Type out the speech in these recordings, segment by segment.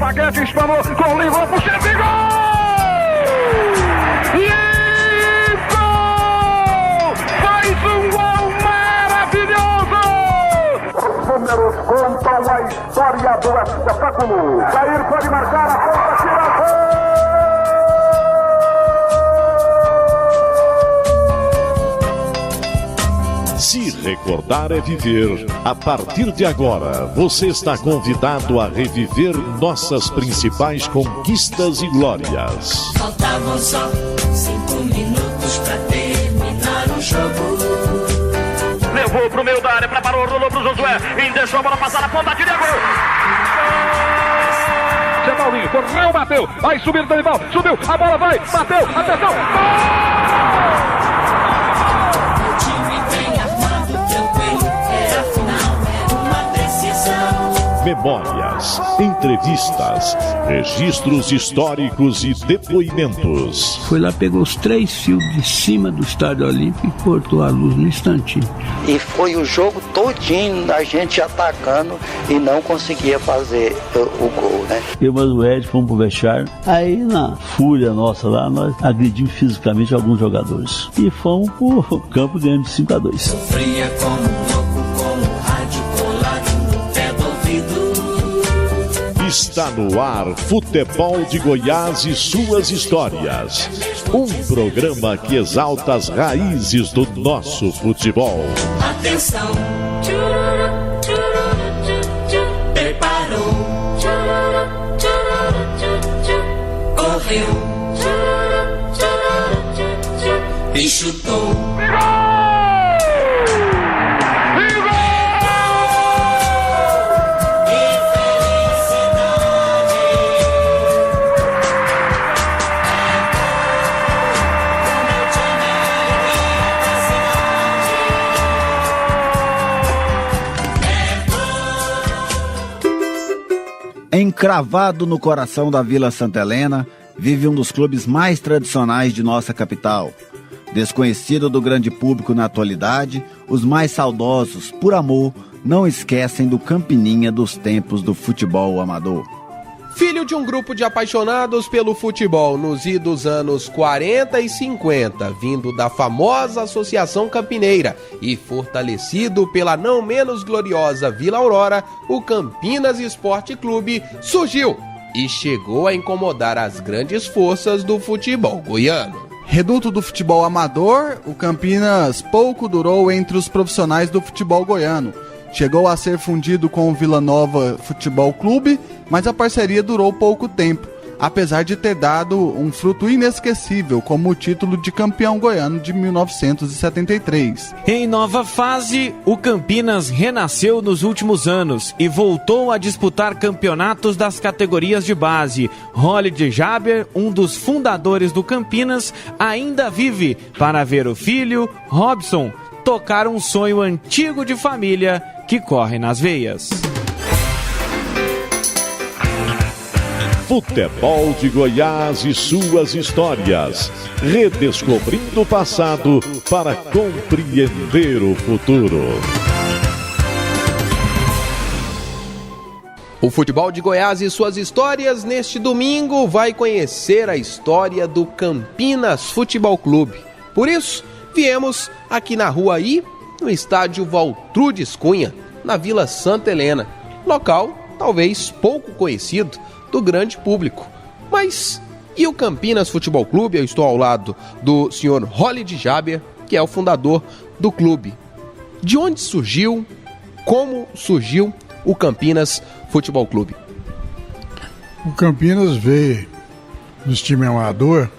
Paquete espanou com o Livro pro centro e gol! Números contam a história do espetáculo. Jair pode marcar a ponta, tira. Se recordar é viver. A partir de agora, você está convidado a reviver nossas principais conquistas e glórias. Faltavam só 5 minutos pra terminar o jogo. Levou pro meio da área, preparou, rolou pro Josué, e deixou a bola passar na ponta, tira gol! Zé Paulinho, correu, bateu, vai subir o Danival, subiu, a bola vai, bateu, atenção, gol! O time bem armado, tranquilo, era a final, era uma decisão. Memórias, entrevistas, registros históricos e depoimentos. Foi lá, pegou os 3 fios de cima do Estádio Olímpico e cortou a luz no instantinho. E foi o jogo todinho a gente atacando e não conseguia fazer o gol, né? Eu e o Ed fomos pro vestiário. Aí, na fúria nossa lá, nós agredimos fisicamente alguns jogadores. E fomos pro campo ganhando de 5-2. Sofria como louco, com o rádio colado no pé do ouvido. Está no ar Futebol de Goiás e suas histórias. Um programa que exalta as raízes do nosso futebol. Atenção, preparou, correu e chutou. Encravado no coração da Vila Santa Helena, vive um dos clubes mais tradicionais de nossa capital. Desconhecido do grande público na atualidade, os mais saudosos, por amor, não esquecem do Campininha dos tempos do futebol amador. Filho de um grupo de apaixonados pelo futebol nos idos anos 40 e 50, vindo da famosa Associação Campineira e fortalecido pela não menos gloriosa Vila Aurora, o Campinas Esporte Clube surgiu e chegou a incomodar as grandes forças do futebol goiano. Reduto do futebol amador, o Campinas pouco durou entre os profissionais do futebol goiano. Chegou a ser fundido com o Vila Nova Futebol Clube, mas a parceria durou pouco tempo, apesar de ter dado um fruto inesquecível, como o título de campeão goiano de 1973. Em nova fase, o Campinas renasceu nos últimos anos e voltou a disputar campeonatos das categorias de base. Holliday Jaber, um dos fundadores do Campinas, ainda vive para ver o filho, Robson, tocar um sonho antigo de família que corre nas veias. Futebol de Goiás e suas histórias. Redescobrindo o passado para compreender o futuro. O Futebol de Goiás e suas histórias neste domingo vai conhecer a história do Campinas Futebol Clube. Por isso, viemos aqui na Rua I, no estádio Valtrudes Cunha, na Vila Santa Helena, local talvez pouco conhecido do grande público. Mas e o Campinas Futebol Clube? Eu estou ao lado do senhor Holliday Jaber, que é o fundador do clube. De onde surgiu, como surgiu o Campinas Futebol Clube? O Campinas veio dos times amador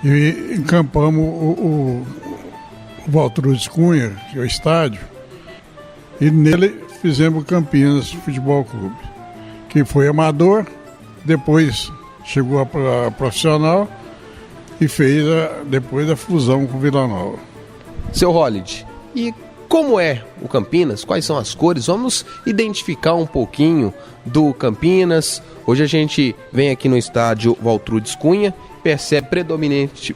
e encampamos o Valtrudes Cunha, que é o estádio, e nele fizemos o Campinas Futebol Clube, que foi amador, depois chegou a profissional e fez depois a fusão com o Vila Nova. Seu Holliday, e como é o Campinas? Quais são as cores? Vamos identificar um pouquinho do Campinas. Hoje a gente vem aqui no estádio Valtrudes Cunha, percebe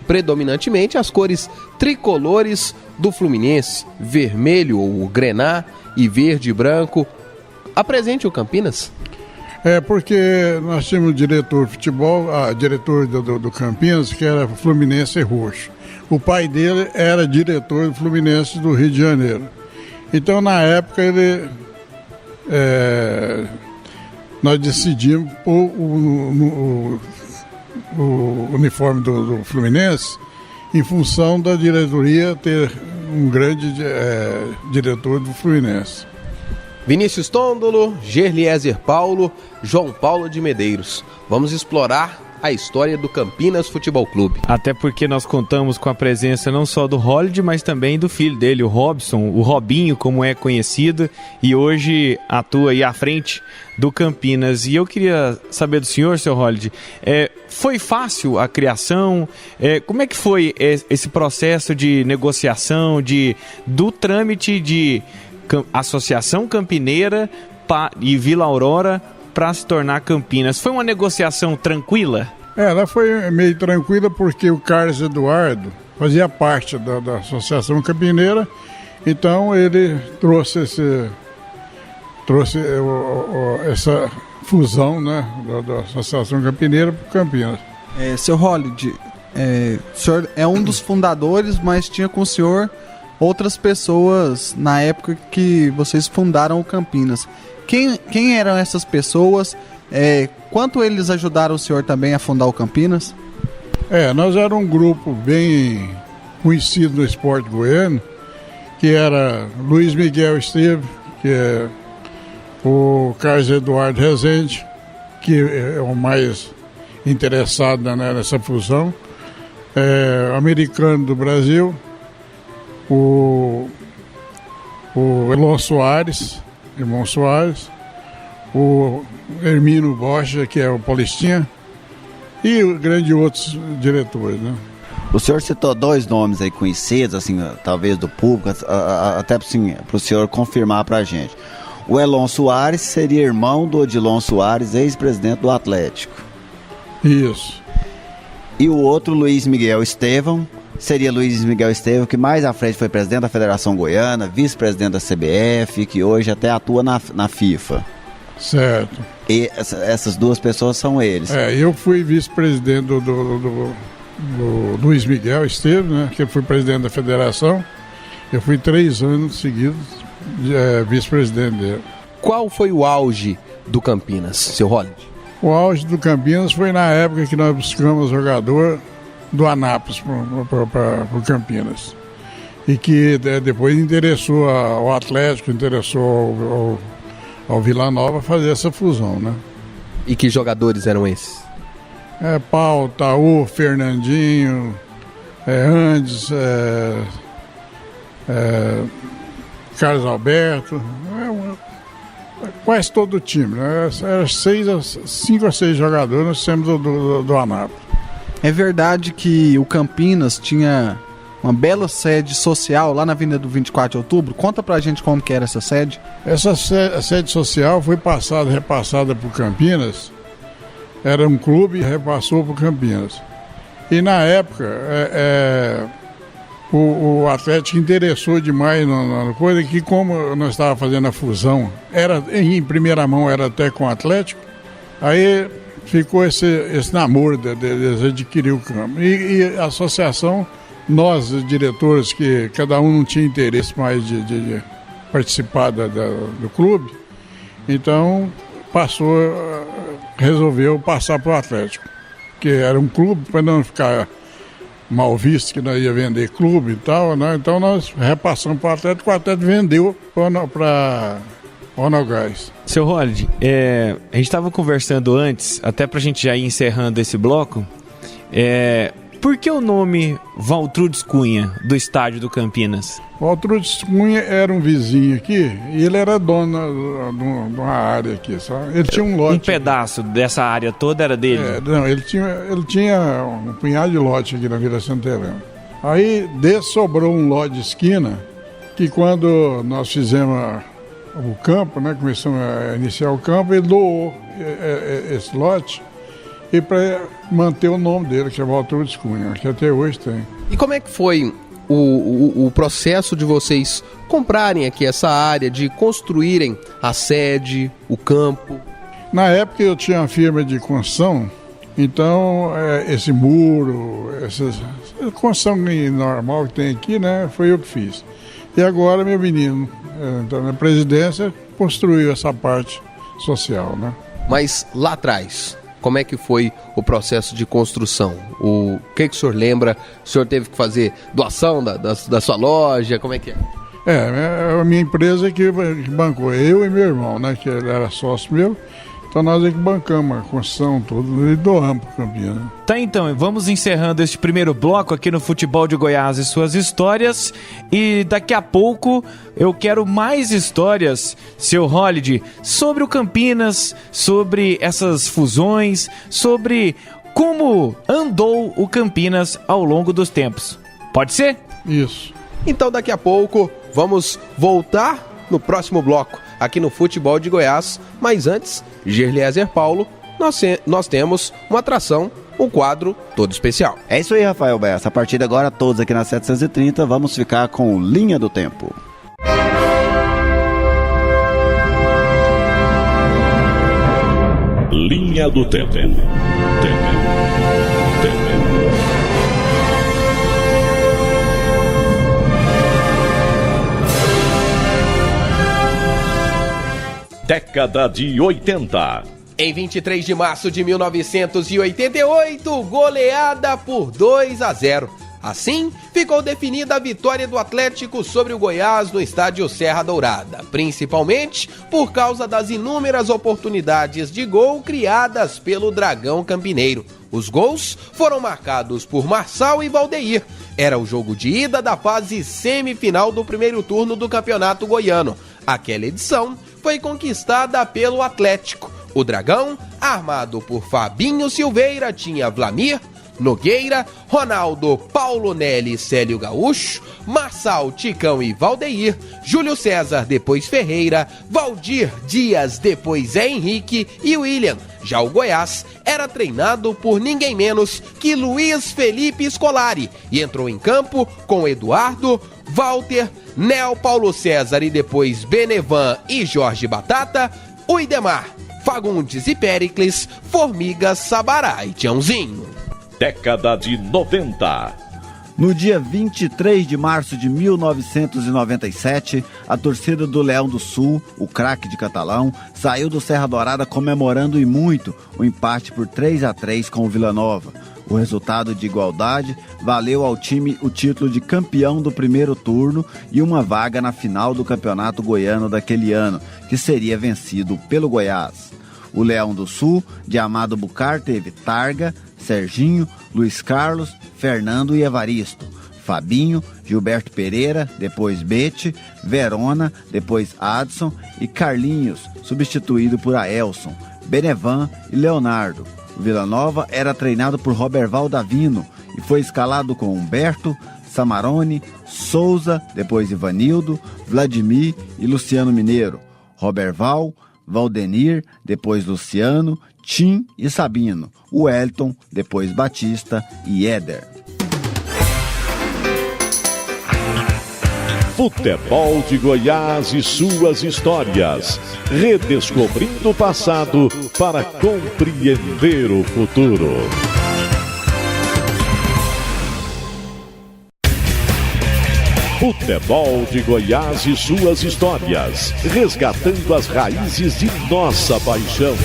predominantemente as cores tricolores do Fluminense, vermelho ou grená e verde e branco. apresente o Campinas. Porque nós tínhamos um diretor de futebol, diretor do Campinas, que era Fluminense Roxo. O pai dele era diretor do Fluminense do Rio de Janeiro. Então, na época, nós decidimos pôr o uniforme do Fluminense em função da diretoria ter um grande diretor do Fluminense. Vinícius Tondolo, Gerliezer Paulo, João Paulo de Medeiros. Vamos explorar a história do Campinas Futebol Clube. Até porque nós contamos com a presença não só do Holliday, mas também do filho dele, o Robson, o Robinho, como é conhecido, e hoje atua aí à frente do Campinas. E eu queria saber do senhor, seu Holliday, foi fácil a criação? Como é que foi esse processo de negociação, do trâmite de Associação Campineira e Vila Aurora para se tornar Campinas? Foi uma negociação tranquila? Ela foi meio tranquila porque o Carlos Eduardo fazia parte da Associação Campineira, então ele trouxe essa fusão, né, da Associação Campineira para Campinas. Seu Holliday, o senhor é um dos fundadores, mas tinha com o senhor outras pessoas na época que vocês fundaram o Campinas. Quem eram essas pessoas? Quanto eles ajudaram o senhor também a fundar o Campinas? Nós éramos um grupo bem conhecido no esporte goiano, que era Luiz Miguel Esteves, que é o Carlos Eduardo Rezende, que é o mais interessado nessa fusão, americano do Brasil, o Elon Soares, irmão Soares, o Hermínio Bocha, que é o Paulistinha, e grandes outros diretores, né? O senhor citou dois nomes aí conhecidos, assim, talvez do público, até assim, para o senhor confirmar para a gente. O Elon Soares seria irmão do Odilon Soares, ex-presidente do Atlético. Isso. E o outro, Luiz Miguel Estevão, seria Luiz Miguel Estevão, que mais à frente foi presidente da Federação Goiana, vice-presidente da CBF, que hoje até atua na FIFA. Certo. E essas duas pessoas são eles. Eu fui vice-presidente do Luiz Miguel Esteves, né, que foi presidente da federação. Eu fui 3 anos seguidos vice-presidente dele. Qual foi o auge do Campinas, seu Holliday? O auge do Campinas foi na época que nós buscamos jogador do Anápolis para o Campinas. E que depois interessou ao Atlético, interessou ao Vila Nova fazer essa fusão, né? E que jogadores eram esses? Paulo, Taú, Fernandinho, Andes, Carlos Alberto, quase todo o time, né? Eram 5 a 6 jogadores, nós temos do Anápolis. É verdade que o Campinas tinha uma bela sede social lá na Avenida do 24 de Outubro. Conta pra gente como que era essa sede. Essa sede social foi repassada por Campinas. Era um clube e repassou por Campinas. E na época, o Atlético interessou demais na coisa, que como nós estávamos fazendo a fusão, em primeira mão era até com o Atlético, aí ficou esse namoro de adquirir o campo. E a associação, nós, os diretores, que cada um não tinha interesse mais de participar do clube, então resolveu passar para o Atlético, que era um clube, para não ficar mal visto que nós ia vender clube e tal, né? Então nós repassamos para o Atlético vendeu para Onogás. Seu Holliday, a gente estava conversando antes, até para a gente já ir encerrando esse bloco, por que o nome Valtrudes Cunha, do estádio do Campinas? Valtrudes Cunha era um vizinho aqui e ele era dono de uma área aqui, sabe? Ele tinha um lote. Um pedaço dessa área toda era dele? Não, ele tinha um punhado de lote aqui na Vila Santa Helena. Aí sobrou um lote de esquina que quando nós fizemos o campo, né, começamos a iniciar o campo, ele doou esse lote e para manter o nome dele, que é Valtrudes Cunha, que até hoje tem. E como é que foi o processo de vocês comprarem aqui essa área, de construírem a sede, o campo? Na época eu tinha uma firma de construção, então esse muro, essa construção normal que tem aqui, né, foi eu que fiz. E agora meu menino, então, na presidência, construiu essa parte social, né? Mas lá atrás, como é que foi o processo de construção? O que o senhor lembra? O senhor teve que fazer doação da sua loja? Como é que é? A minha empresa que bancou, eu e meu irmão, né, que ele era sócio meu. Então nós é que bancamos a construção toda e doamos para o Campinas. Tá, então, vamos encerrando este primeiro bloco aqui no Futebol de Goiás e suas histórias. E daqui a pouco eu quero mais histórias, seu Holiday, sobre o Campinas, sobre essas fusões, sobre como andou o Campinas ao longo dos tempos. Pode ser? Isso. Então daqui a pouco vamos voltar no próximo bloco aqui no Futebol de Goiás, mas antes, Gerliezer Paulo, nós temos uma atração, um quadro todo especial. É isso aí, Rafael Bessa. A partir de agora, todos aqui na 730, vamos ficar com Linha do Tempo. Linha do Tempo. Década de 80. Em 23 de março de 1988, goleada por 2-0. Assim, ficou definida a vitória do Atlético sobre o Goiás no estádio Serra Dourada, principalmente por causa das inúmeras oportunidades de gol criadas pelo Dragão Campineiro. Os gols foram marcados por Marçal e Valdeir. Era o jogo de ida da fase semifinal do primeiro turno do Campeonato Goiano. Aquela edição foi conquistada pelo Atlético. O Dragão, armado por Fabinho Silveira, tinha Vlamir, Nogueira, Ronaldo, Paulo Nelly, Célio Gaúcho, Marçal, Ticão e Valdeir, Júlio César, depois Ferreira, Valdir Dias, depois Zé Henrique e William. Já o Goiás era treinado por ninguém menos que Luiz Felipe Scolari e entrou em campo com Eduardo, Walter, Nel, Paulo César e depois Benevan e Jorge Batata, o Idemar, Fagundes e Péricles, Formigas, Sabará e Tiãozinho. Década de 90. No dia 23 de março de 1997, a torcida do Leão do Sul, o craque de Catalão, saiu do Serra Dourada comemorando e muito o empate por 3-3 com o Vila Nova. O resultado de igualdade valeu ao time o título de campeão do primeiro turno e uma vaga na final do Campeonato Goiano daquele ano, que seria vencido pelo Goiás. O Leão do Sul, de Amado Bucar, teve Targa, Serginho, Luiz Carlos, Fernando e Evaristo, Fabinho, Gilberto Pereira, depois Bete, Verona, depois Adson e Carlinhos, substituído por Aelson, Benevan e Leonardo. O Vila Nova era treinado por Roberval Davino e foi escalado com Humberto, Samarone, Souza, depois Ivanildo, Vladimir e Luciano Mineiro, Roberval, Valdenir, depois Luciano, Tim e Sabino, Wellington, depois Batista e Éder. Futebol de Goiás e suas histórias. Redescobrindo o passado para compreender o futuro. Futebol de Goiás e suas histórias. Resgatando as raízes de nossa paixão.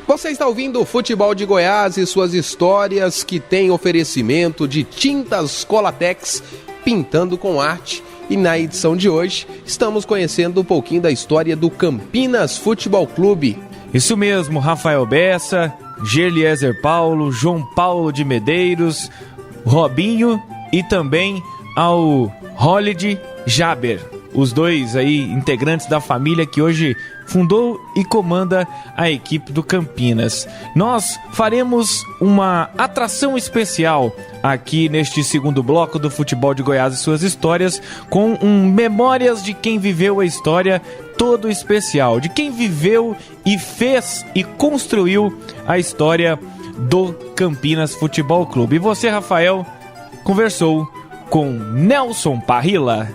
Você está ouvindo o Futebol de Goiás e suas histórias, que tem oferecimento de tintas Colatex, pintando com arte. E na edição de hoje, estamos conhecendo um pouquinho da história do Campinas Futebol Clube. Isso mesmo, Rafael Bessa, Gerliezer Paulo, João Paulo de Medeiros, Robinho e também ao Holiday Jaber. Os dois aí integrantes da família que hoje fundou e comanda a equipe do Campinas. Nós faremos uma atração especial aqui neste segundo bloco do Futebol de Goiás e suas histórias, com memórias de quem viveu a história todo especial, de quem viveu e fez e construiu a história do Campinas Futebol Clube. E você, Rafael, conversou com Nelson Parrilla.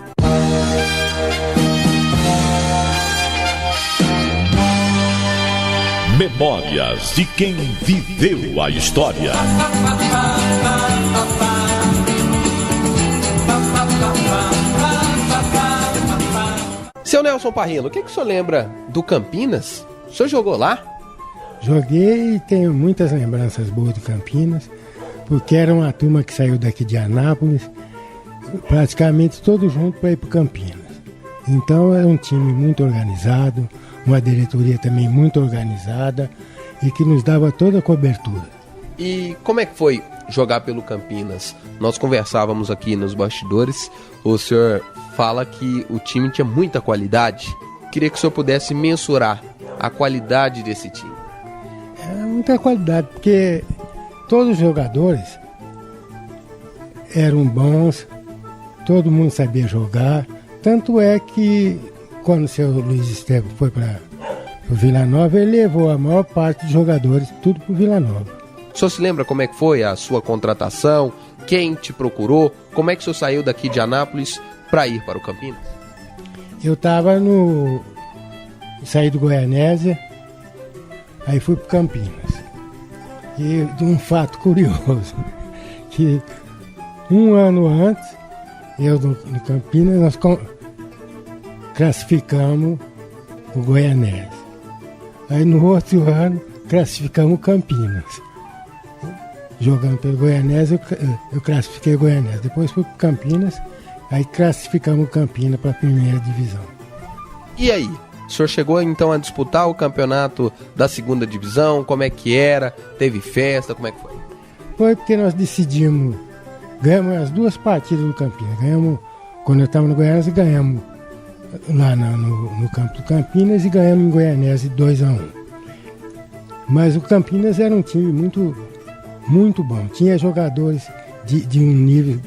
Memórias de quem viveu a história. Seu Nelson Parrilla, o que o senhor lembra do Campinas? O senhor jogou lá? Joguei e tenho muitas lembranças boas do Campinas, porque era uma turma que saiu daqui de Anápolis, praticamente todos juntos para ir para Campinas. Então era um time muito organizado, uma diretoria também muito organizada e que nos dava toda a cobertura. E como é que foi jogar pelo Campinas? Nós conversávamos aqui nos bastidores, o senhor fala que o time tinha muita qualidade. Queria que o senhor pudesse mensurar a qualidade desse time. É muita qualidade, porque todos os jogadores eram bons, todo mundo sabia jogar. Tanto é que quando o seu Luiz Estevam foi para o Vila Nova, ele levou a maior parte dos jogadores, tudo para o Vila Nova. O senhor se lembra como é que foi a sua contratação? Quem te procurou? Como é que o senhor saiu daqui de Anápolis para ir para o Campinas? Eu saí do Goianésia, aí fui para Campinas. E de um fato curioso, que um ano antes, eu no Campinas, nós classificamos o Goianésia. Aí no outro ano, classificamos o Campinas. Jogando pelo Goianésia, eu classifiquei o Goianésia. Depois fui para Campinas, aí classificamos o Campinas para a primeira divisão. E aí? O senhor chegou então a disputar o campeonato da segunda divisão? Como é que era? Teve festa? Como é que foi? Foi porque nós decidimos, ganhamos as duas partidas do Campinas. Ganhamos, quando eu estava no Goianésia, ganhamos lá no campo do Campinas e ganhamos em Goianésia 2-1. Mas o Campinas era um time muito bom. Tinha jogadores de um nível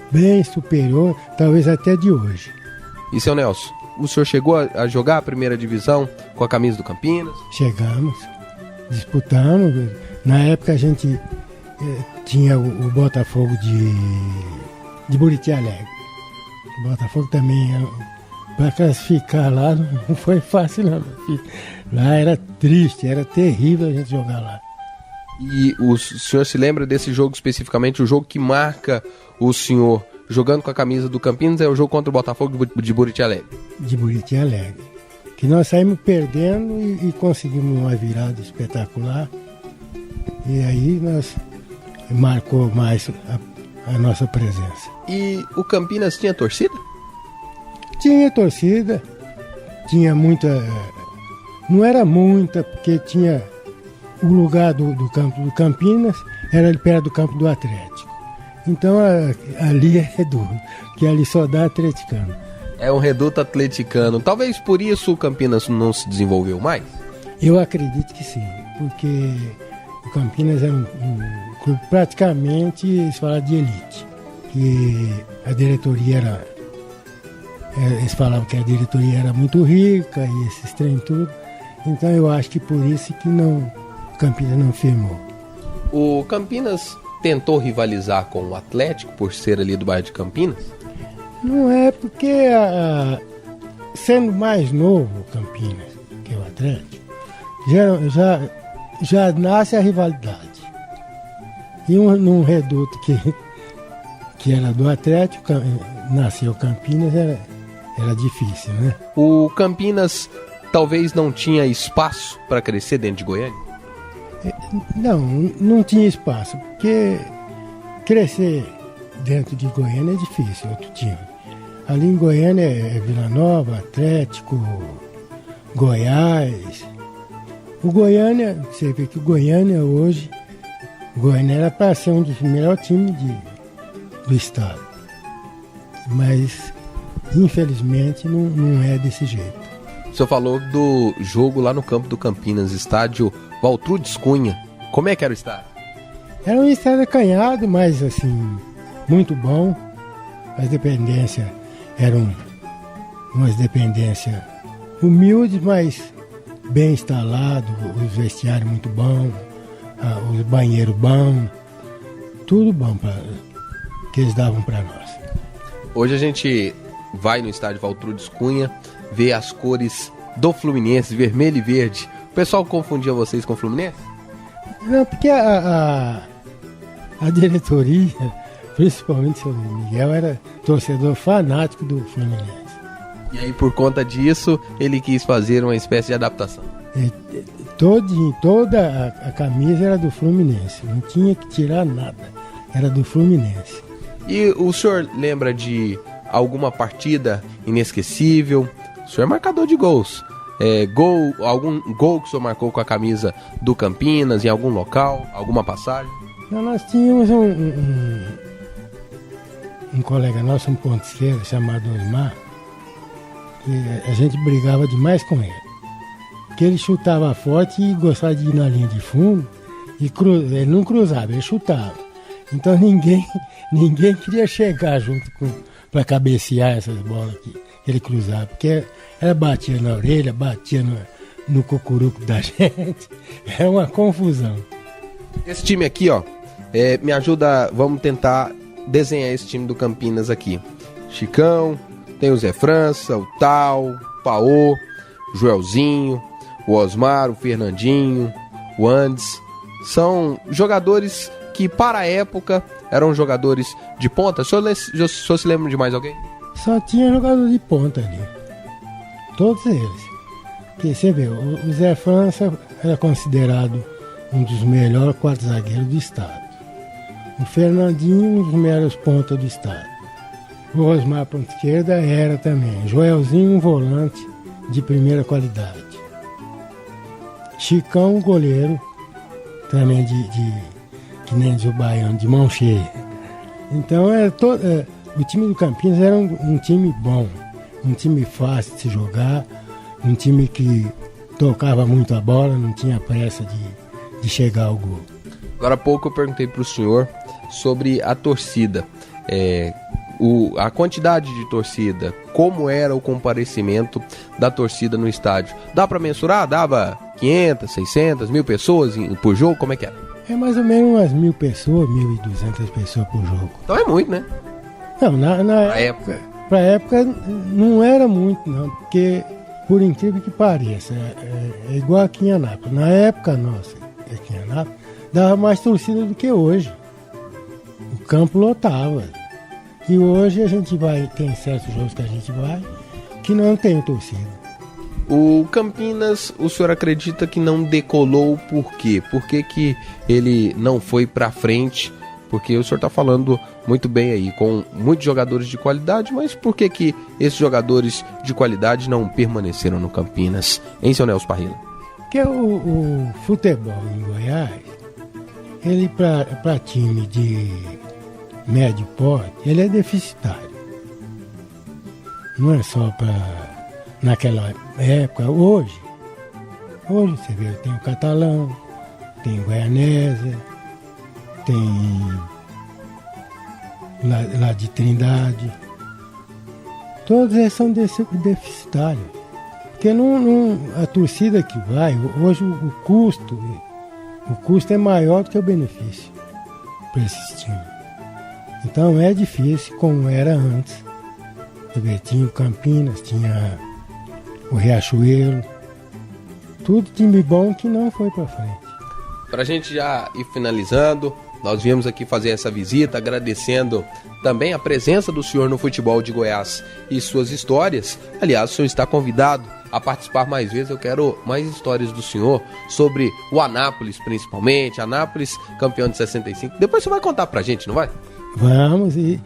bem superior, talvez até de hoje. E seu Nelson, o senhor chegou a jogar a primeira divisão com a camisa do Campinas? Chegamos, disputamos. Na época a gente tinha o Botafogo de Buriti Alegre. O Botafogo também era... Para classificar lá não foi fácil não. Lá era triste, era terrível a gente jogar lá. E o senhor se lembra desse jogo especificamente, o jogo que marca o senhor jogando com a camisa do Campinas, é o jogo contra o Botafogo de Buriti Alegre? De Buriti Alegre. Que nós saímos perdendo e conseguimos uma virada espetacular. E aí nós marcou mais a nossa presença. E o Campinas tinha torcida? Tinha torcida, tinha muita, não era muita, porque tinha o lugar do campo do Campinas, era ali perto do campo do Atlético. Então ali é reduto, que ali só dá atleticano. É um reduto atleticano, talvez por isso o Campinas não se desenvolveu mais? Eu acredito que sim, porque o Campinas é um clube praticamente, eles falam de elite, que a diretoria eles falavam que a diretoria era muito rica e esses trem tudo. Então eu acho que por isso que o Campinas não firmou. O Campinas tentou rivalizar com o Atlético por ser ali do bairro de Campinas? Não é, porque sendo mais novo o Campinas que o Atlético, já nasce a rivalidade. E num reduto que era do Atlético, nasceu Campinas, era difícil, né? O Campinas talvez não tinha espaço para crescer dentro de Goiânia? Não tinha espaço, porque crescer dentro de Goiânia é difícil, outro time. Ali em Goiânia é Vila Nova, Atlético, Goiás. O Goiânia, você vê que o Goiânia hoje, era para ser um dos melhores times do estado. Mas infelizmente não é desse jeito. O senhor falou do jogo lá no campo do Campinas, estádio Valtrudes Cunha. Como é que era o estádio? Era um estádio acanhado, mas assim, muito bom. As dependências eram umas dependências humildes, mas bem instalados, os vestiários muito bons, os banheiros bons, tudo bom que eles davam para nós. Hoje a gente vai no estádio Valtrudes Cunha ver as cores do Fluminense, vermelho e verde. O pessoal confundia vocês com o Fluminense? Não, porque a diretoria, principalmente o seu Miguel, era torcedor fanático do Fluminense. E aí, por conta disso, ele quis fazer uma espécie de adaptação. Toda a camisa era do Fluminense, não tinha que tirar nada, era do Fluminense. E o senhor lembra de alguma partida inesquecível? O senhor é marcador de gols. Algum gol que o senhor marcou com a camisa do Campinas, em algum local, alguma passagem? Nós tínhamos um colega nosso, um ponto esquerdo, chamado Osmar, que a gente brigava demais com ele. Porque ele chutava forte e gostava de ir na linha de fundo, e ele não cruzava, ele chutava. Então ninguém queria chegar junto para cabecear essas bolas que ele cruzava, porque ela batia na orelha, batia no cocuruco da gente, era uma confusão. Esse time aqui, ó, me ajuda, vamos tentar desenhar esse time do Campinas aqui. Chicão, tem o Zé França, o Tal, o Paô, o Joelzinho, o Osmar, o Fernandinho, o Andes. São jogadores que, para a época, eram jogadores de ponta. O senhor se lembra de mais alguém? Só tinha jogador de ponta ali. Todos eles. Porque você vê, o Zé França era considerado um dos melhores quartos zagueiros do estado. O Fernandinho, um dos melhores pontas do estado. O Osmar, ponta esquerda, era também. Joelzinho, um volante de primeira qualidade. Chicão, goleiro, também que nem diz o baiano, de mão cheia. Então, o time do Campinas era um time bom, um time fácil de se jogar, um time que tocava muito a bola, não tinha pressa de chegar ao gol. Agora há pouco eu perguntei para o senhor sobre a torcida. A quantidade de torcida, como era o comparecimento da torcida no estádio. Dá para mensurar? Dava 500, 600, 1.000 pessoas por jogo? Como é que era? É mais ou menos umas 1.000 pessoas, 1.200 pessoas por jogo. Então é muito, né? Não, pra época não era muito, não, porque, por incrível que pareça, é igual aqui em Anápolis. Na época nossa, aqui em Anápolis, dava mais torcida do que hoje. O campo lotava. E hoje a gente tem certos jogos que a gente vai que não tem torcida. O Campinas, o senhor acredita que não decolou por quê? Por que ele não foi pra frente? Porque o senhor tá falando muito bem aí, com muitos jogadores de qualidade, mas por que esses jogadores de qualidade não permaneceram no Campinas, hein, seu Nelson Parrilla? Porque o futebol em Goiás, ele pra time de médio porte, ele é deficitário. Não é só naquela época, hoje você vê, tem o Catalão, tem o Goianésia, tem lá de Trindade, todos eles são deficitários, porque a torcida que vai, hoje o custo é maior do que o benefício para esses times. Então é difícil como era antes. Tinha o Campinas, tinha o Riachuelo, tudo time bom que não foi para frente. Pra gente já ir finalizando, nós viemos aqui fazer essa visita, agradecendo também a presença do senhor no futebol de Goiás e suas histórias. Aliás, o senhor está convidado a participar mais vezes. Eu quero mais histórias do senhor sobre o Anápolis, principalmente. Anápolis, campeão de 65. Depois você vai contar pra gente, não vai? Vamos, e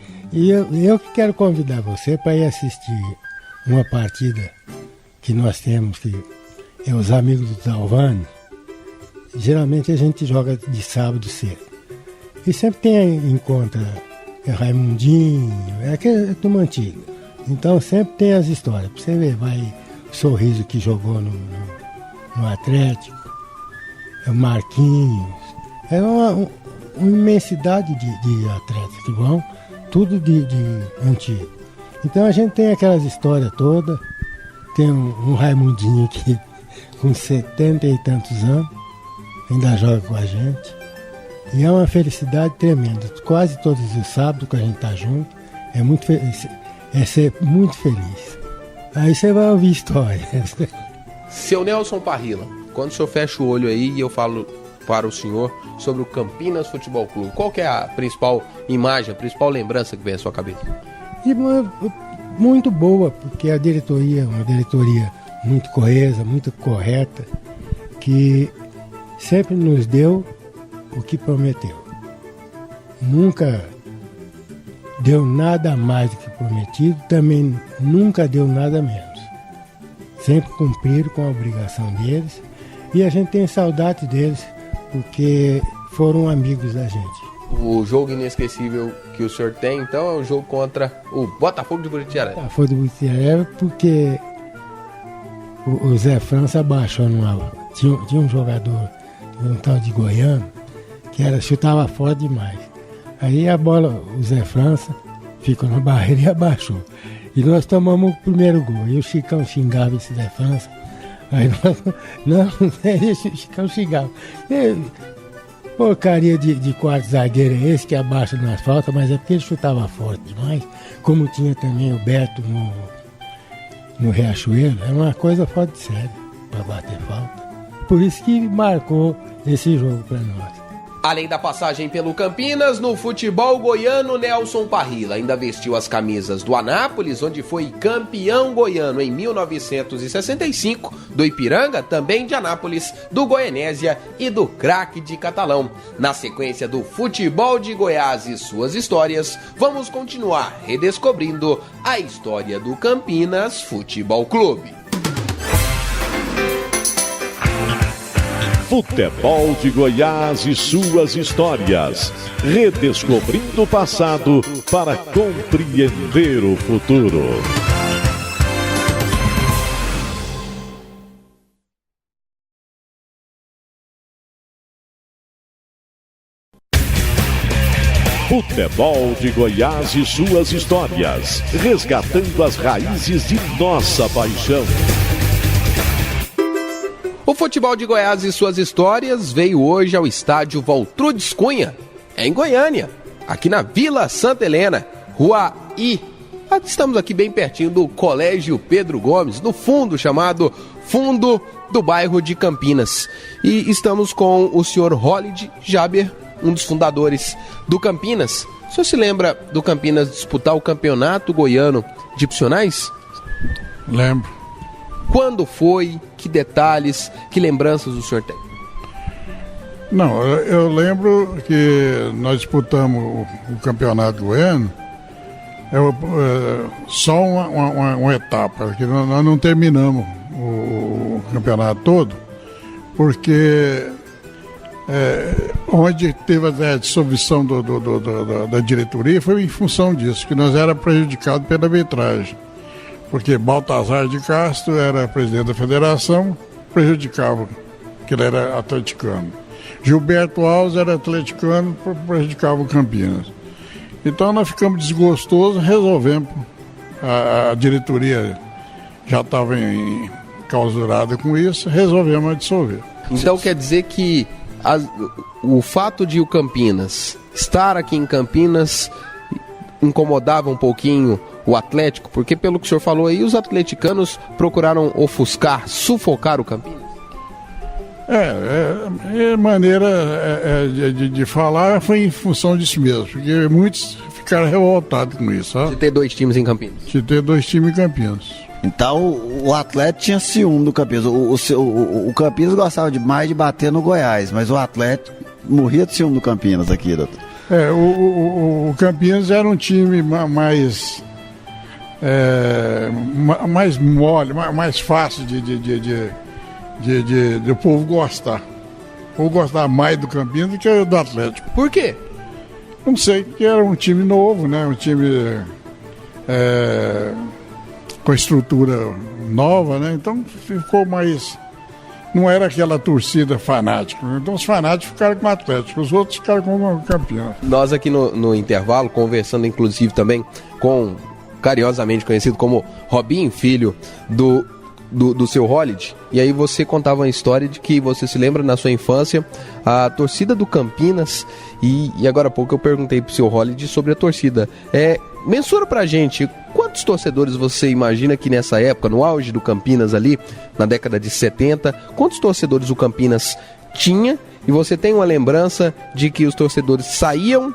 eu que quero convidar você para ir assistir uma partida que nós temos, que é os amigos do Dalvani. Geralmente a gente joga de sábado cedo. E sempre tem encontra Raimundinho, é turma antiga. Então sempre tem as histórias. Pra você ver, vai o Sorriso que jogou no Atlético, é o Marquinhos. É uma imensidade de atletas que vão, tudo de antigo. Então a gente tem aquelas histórias todas. Tem um Raimundinho que com 70 e tantos anos ainda joga com a gente. E é uma felicidade tremenda. Quase todos os sábados que a gente tá junto, é muito é ser muito feliz. Aí você vai ouvir história. Seu Nelson Parrilla, quando o senhor fecha o olho aí e eu falo para o senhor sobre o Campinas Futebol Clube, qual que é a principal imagem, a principal lembrança que vem à sua cabeça? E muito boa, porque a diretoria é uma diretoria muito coesa, muito correta, que sempre nos deu o que prometeu. Nunca deu nada mais do que prometido, também nunca deu nada menos. Sempre cumpriram com a obrigação deles e a gente tem saudade deles porque foram amigos da gente. O jogo inesquecível que o senhor tem, então, é o jogo contra o Botafogo de Buritiaré. Botafogo de Buritiaré, porque o Zé França abaixou numa... Tinha um jogador, um tal de Goiano, que chutava forte demais. Aí a bola, o Zé França, ficou na barreira e abaixou. E nós tomamos o primeiro gol. E o Chicão xingava esse Zé França. Aí o Chicão xingava. Porcaria de quarto zagueiro é esse que abaixa nas faltas, mas é porque ele chutava forte demais. Como tinha também o Beto no Riachuelo, era uma coisa fora de série para bater falta. Por isso que marcou esse jogo para nós. Além da passagem pelo Campinas, no futebol goiano, Nelson Parrilla ainda vestiu as camisas do Anápolis, onde foi campeão goiano em 1965, do Ipiranga, também de Anápolis, do Goianésia e do Craque de Catalão. Na sequência do futebol de Goiás e suas histórias, vamos continuar redescobrindo a história do Campinas Futebol Clube. Futebol de Goiás e suas histórias. Redescobrindo o passado para compreender o futuro. Futebol de Goiás e suas histórias. Resgatando as raízes de nossa paixão. O futebol de Goiás e suas histórias veio hoje ao estádio Valtrudes Cunha, em Goiânia, aqui na Vila Santa Helena, Rua I. Estamos aqui bem pertinho do Colégio Pedro Gomes, no fundo chamado Fundo do bairro de Campinas. E estamos com o senhor Holid Jaber, um dos fundadores do Campinas. O senhor se lembra do Campinas disputar o campeonato goiano de profissionais? Lembro. Quando foi? Que detalhes, que lembranças o senhor tem? Não, eu lembro que nós disputamos o campeonato goiano, só uma etapa, que nós não terminamos o campeonato todo, porque onde teve a dissolução da diretoria foi em função disso, que nós era prejudicado pela arbitragem. Porque Baltazar de Castro era presidente da federação, prejudicava, que ele era atleticano. Gilberto Alves era atleticano, prejudicava o Campinas. Então nós ficamos desgostosos, resolvemos. A diretoria já estava enclausurada com isso, resolvemos dissolver. Então quer dizer que o fato de o Campinas estar aqui em Campinas incomodava um pouquinho o Atlético, porque pelo que o senhor falou aí, os atleticanos procuraram ofuscar, sufocar o Campinas? Maneira de falar foi em função disso mesmo, porque muitos ficaram revoltados com isso. Sabe? De ter dois times em Campinas. De ter dois times em Campinas. Então o Atlético tinha ciúme do Campinas. O Campinas gostava mais de bater no Goiás, mas o Atlético morria de ciúme do Campinas aqui, doutor. O Campinas era um time mais mole, mais fácil do povo gostar. O povo gostava mais do Campinas do que do Atlético. Por quê? Não sei, porque era um time novo, né? Um time com estrutura nova, né? Então ficou mais... Não era aquela torcida fanática. Então os fanáticos ficaram com o Atlético, os outros ficaram com o Campinas. Nós aqui no intervalo, conversando inclusive também com, carinhosamente conhecido como Robinho, filho do do seu Holiday, e aí você contava uma história de que você se lembra na sua infância, a torcida do Campinas, e agora há pouco eu perguntei pro seu Holiday sobre a torcida. Mensura pra gente, quantos torcedores você imagina que nessa época, no auge do Campinas ali, na década de 70, quantos torcedores o Campinas tinha? E você tem uma lembrança de que os torcedores saíam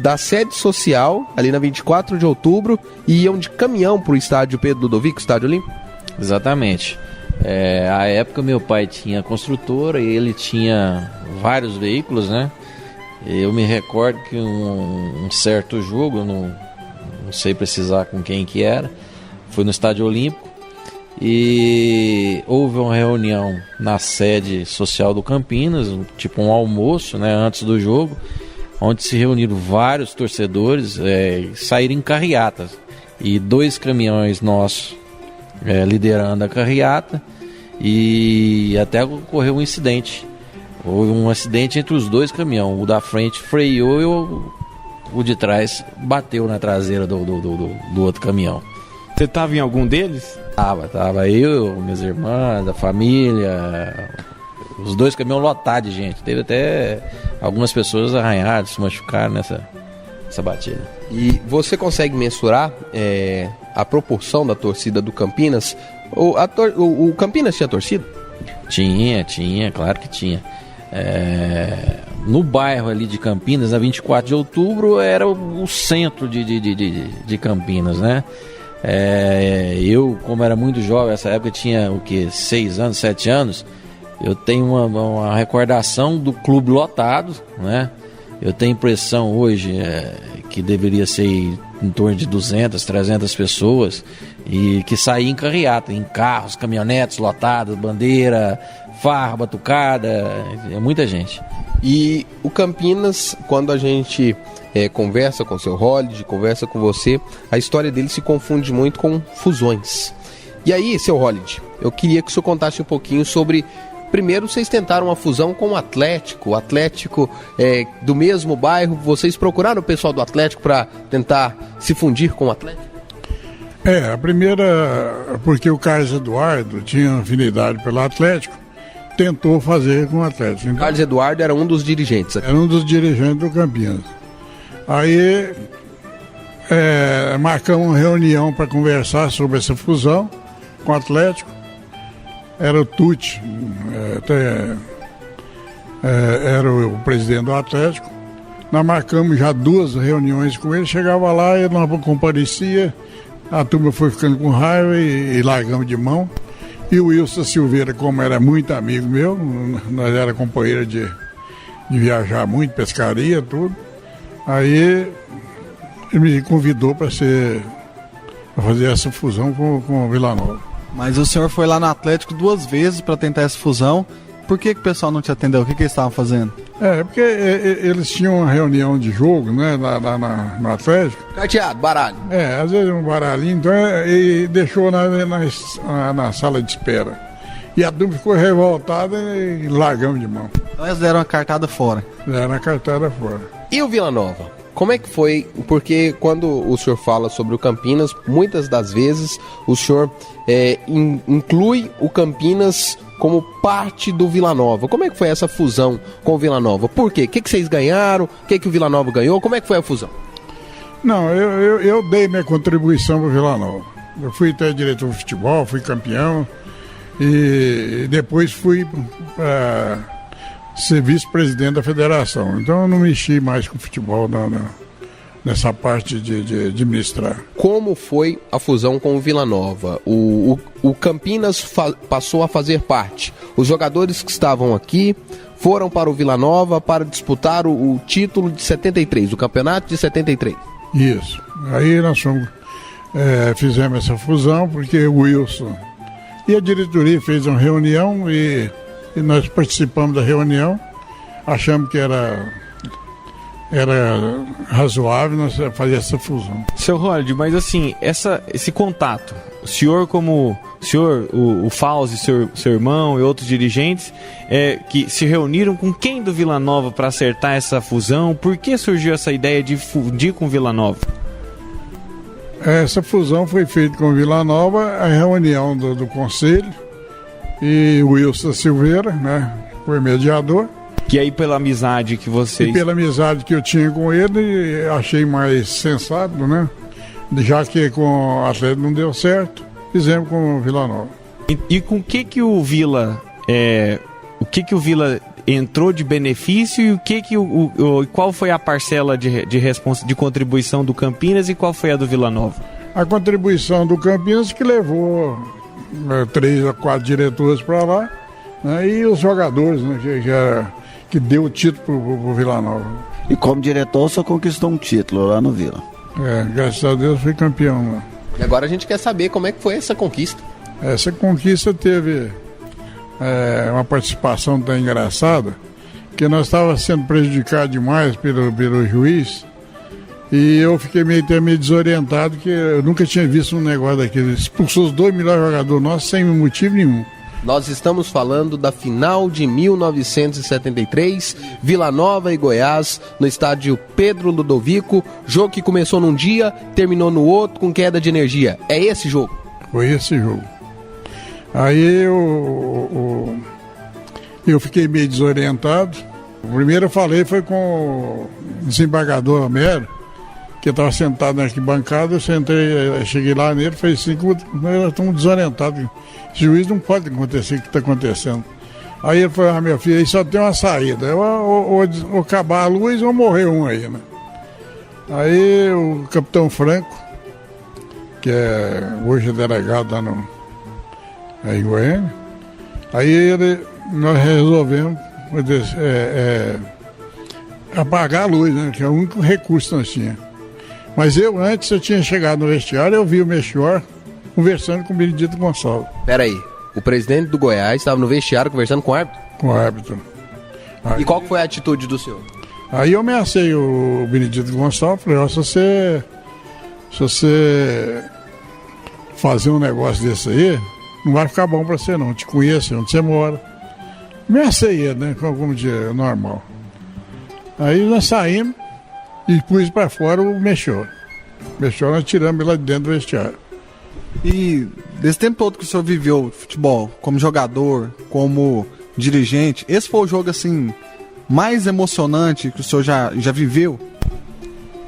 da sede social, ali na 24 de outubro, e iam de caminhão pro estádio Pedro Ludovico, estádio Olímpico? Exatamente. À época meu pai tinha construtora e ele tinha vários veículos, né? Eu me recordo que um certo jogo, não sei precisar com quem que era, foi no estádio Olímpico e houve uma reunião na sede social do Campinas, tipo um almoço, né, antes do jogo, onde se reuniram vários torcedores, saíram em carreatas e 2 caminhões nossos liderando a carreata, e até ocorreu um incidente. Houve um acidente entre os 2 caminhões. O da frente freou e o de trás bateu na traseira do outro caminhão. Você estava em algum deles? Tava eu, minhas irmãs, da família, os 2 caminhões lotados de gente. Teve até algumas pessoas arranhadas, se machucaram nessa batida. E você consegue mensurar a proporção da torcida do Campinas? O Campinas tinha torcida? Tinha, claro que tinha. No bairro ali de Campinas, na 24 de outubro, era o centro de Campinas, né? Eu, como era muito jovem, nessa época tinha 6 anos, 7 anos, eu tenho uma recordação do clube lotado, né? Eu tenho impressão hoje que deveria ser em torno de 200, 300 pessoas, e que saía em carreata, em carros, caminhonetes lotados, bandeira, farra, batucada, muita gente. E o Campinas, quando a gente conversa com o seu Holiday, conversa com você, a história dele se confunde muito com fusões. E aí, seu Holiday, eu queria que o senhor contasse um pouquinho sobre... Primeiro, vocês tentaram uma fusão com o Atlético do mesmo bairro. Vocês procuraram o pessoal do Atlético para tentar se fundir com o Atlético? A primeira, porque o Carlos Eduardo tinha afinidade pelo Atlético, tentou fazer com o Atlético. Então, Carlos Eduardo era um dos dirigentes aqui. Era um dos dirigentes do Campinas. Aí marcamos uma reunião para conversar sobre essa fusão com o Atlético. Era o Tucci, era o presidente do Atlético. Nós marcamos já 2 reuniões com ele, chegava lá, ele não comparecia, a turma foi ficando com raiva e largamos de mão. E o Wilson Silveira, como era muito amigo meu, nós era companheiro de viajar muito, pescaria, tudo. Aí ele me convidou para fazer essa fusão com o Vila Nova. Mas o senhor foi lá no Atlético 2 vezes para tentar essa fusão. Por que o pessoal não te atendeu? O que eles estavam fazendo? Porque eles tinham uma reunião de jogo, né, no Atlético. Carteado, baralho. Às vezes um baralhinho, então, e deixou na sala de espera. E a turma ficou revoltada e largamos de mão. Então eles deram a cartada fora. Deram a cartada fora. E o Vila Nova? Como é que foi? Porque quando o senhor fala sobre o Campinas, muitas das vezes o senhor inclui o Campinas como parte do Vila Nova. Como é que foi essa fusão com o Vila Nova? Por quê? O que vocês ganharam? O que o Vila Nova ganhou? Como é que foi a fusão? Não, eu dei minha contribuição para o Vila Nova. Eu fui até diretor de futebol, fui campeão e depois fui para ser vice-presidente da federação. Então eu não mexi mais com futebol nessa parte de administrar. Como foi a fusão com o Vila Nova? O Campinas passou a fazer parte. Os jogadores que estavam aqui foram para o Vila Nova para disputar o título de 73, o campeonato de 73. Isso. Aí nós fizemos essa fusão porque o Wilson e a diretoria fez uma reunião e nós participamos da reunião, achamos que era razoável nós fazer essa fusão. Seu Holiday, mas assim, esse contato, o senhor, o Fauzi, seu irmão e outros dirigentes que se reuniram com quem do Vila Nova para acertar essa fusão? Por que surgiu essa ideia de fundir com o Vila Nova? Essa fusão foi feita com Vila Nova, a reunião do conselho, e o Wilson Silveira, né, foi mediador. E aí, pela amizade que vocês... E pela amizade que eu tinha com ele, achei mais sensato, né? Já que com o Atlético não deu certo, fizemos com o Vila Nova. E com o que o Vila... o que o Vila entrou de benefício e qual foi a parcela de contribuição do Campinas e qual foi a do Vila Nova? A contribuição do Campinas que levou 3 a 4 diretores para lá, né, e os jogadores, né, que deu o título para o Vila Nova. E como diretor só conquistou um título lá no Vila. Graças a Deus fui campeão lá. E agora a gente quer saber como é que foi essa conquista. Essa conquista teve uma participação tão engraçada, que nós estávamos sendo prejudicados demais pelo juiz, e eu fiquei meio desorientado, que eu nunca tinha visto um negócio daquele. Expulsou os 2 melhores jogadores nossos sem motivo nenhum. Nós estamos falando da final de 1973, Vila Nova e Goiás, no estádio Pedro Ludovico, jogo que começou num dia, terminou no outro com queda de energia. É esse jogo? Foi esse jogo. Aí eu fiquei meio desorientado. O primeiro eu falei foi com o desembargador Homero, que estava sentado na arquibancada. Eu cheguei lá nele e falei assim: nós estamos desorientados. Esse juiz não pode acontecer o que está acontecendo. Aí ele falou: meu filho, aí só tem uma saída, ou acabar a luz ou morrer um aí, né? Aí o capitão Franco, que hoje é delegado lá em Goiânia, aí nós resolvemos apagar a luz, né, que é o único recurso que nós tínhamos. Mas antes eu tinha chegado no vestiário, eu vi o Melchior conversando com o Benedito Gonçalves. Peraí, o presidente do Goiás estava no vestiário conversando com o árbitro? Com o árbitro. E qual foi a atitude do senhor? Aí eu ameacei o Benedito Gonçalves, falei: se você fazer um negócio desse aí, não vai ficar bom pra você não, te conheço, onde você mora. Ameacei ele, né, como dia normal. Aí nós saímos e pus pra fora o Melchior. O Melchior nós tiramos ele lá de dentro do vestiário. E desse tempo todo que o senhor viveu futebol, como jogador, como dirigente, esse foi o jogo assim mais emocionante que o senhor já viveu?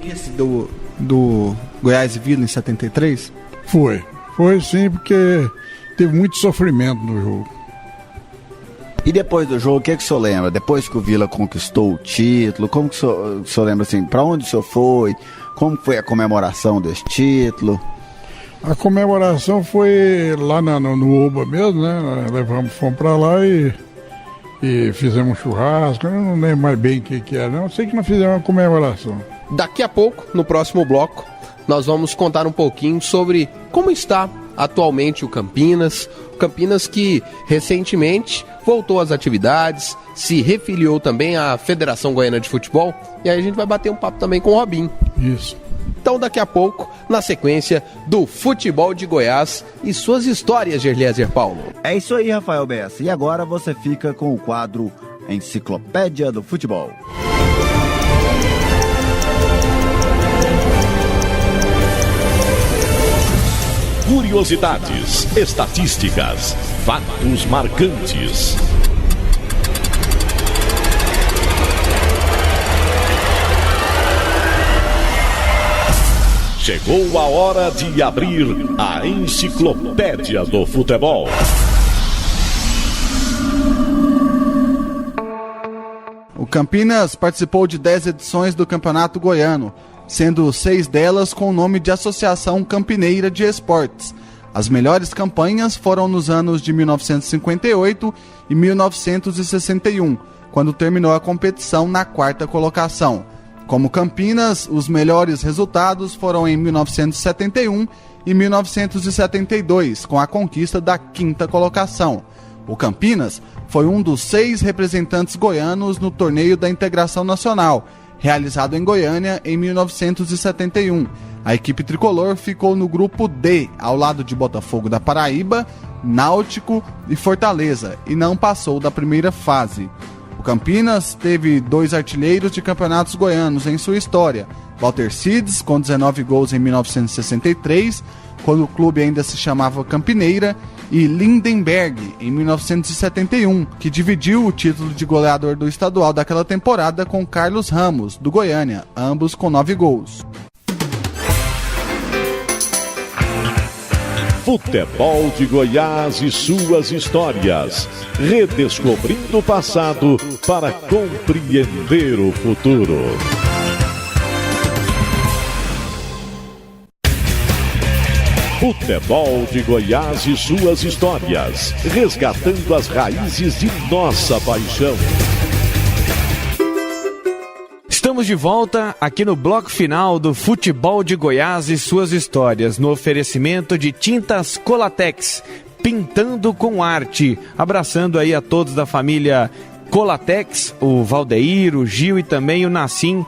Esse do Goiás e Vila em 73? Foi sim, porque teve muito sofrimento no jogo. E depois do jogo, o que o senhor lembra? Depois que o Vila conquistou o título, como que o senhor lembra assim? Para onde o senhor foi? Como foi a comemoração desse título? A comemoração foi lá no Oba mesmo, né? Fomos para lá e fizemos um churrasco. Eu não lembro mais bem o que era, não. Eu sei que nós fizemos uma comemoração. Daqui a pouco, no próximo bloco, nós vamos contar um pouquinho sobre como está atualmente o Campinas. O Campinas que recentemente voltou às atividades, se refiliou também à Federação Goiana de Futebol. E aí a gente vai bater um papo também com o Robinho. Isso. Então daqui a pouco, na sequência do Futebol de Goiás e suas histórias, Gerliezer Paulo. É isso aí, Rafael Bessa. E agora você fica com o quadro Enciclopédia do Futebol. Curiosidades, estatísticas, fatos marcantes. Chegou a hora de abrir a Enciclopédia do Futebol. O Campinas participou de 10 edições do Campeonato Goiano, sendo 6 delas com o nome de Associação Campineira de Esportes. As melhores campanhas foram nos anos de 1958 e 1961, quando terminou a competição na 4ª colocação. Como Campinas, os melhores resultados foram em 1971 e 1972, com a conquista da 5ª colocação. O Campinas foi um dos 6 representantes goianos no Torneio da Integração Nacional, realizado em Goiânia em 1971. A equipe tricolor ficou no grupo D, ao lado de Botafogo da Paraíba, Náutico e Fortaleza, e não passou da primeira fase. O Campinas teve 2 artilheiros de campeonatos goianos em sua história, Walter Cides, com 19 gols em 1963, quando o clube ainda se chamava Campineira, e Lindenberg, em 1971, que dividiu o título de goleador do estadual daquela temporada com Carlos Ramos, do Goiânia, ambos com 9 gols. Futebol de Goiás e suas histórias. Redescobrindo o passado para compreender o futuro. Futebol de Goiás e suas histórias. Resgatando as raízes de nossa paixão. Estamos de volta aqui no bloco final do Futebol de Goiás e suas histórias, no oferecimento de Tintas Colatex, pintando com arte. Abraçando aí a todos da família Colatex, o Valdeir, o Gil e também o Nassim,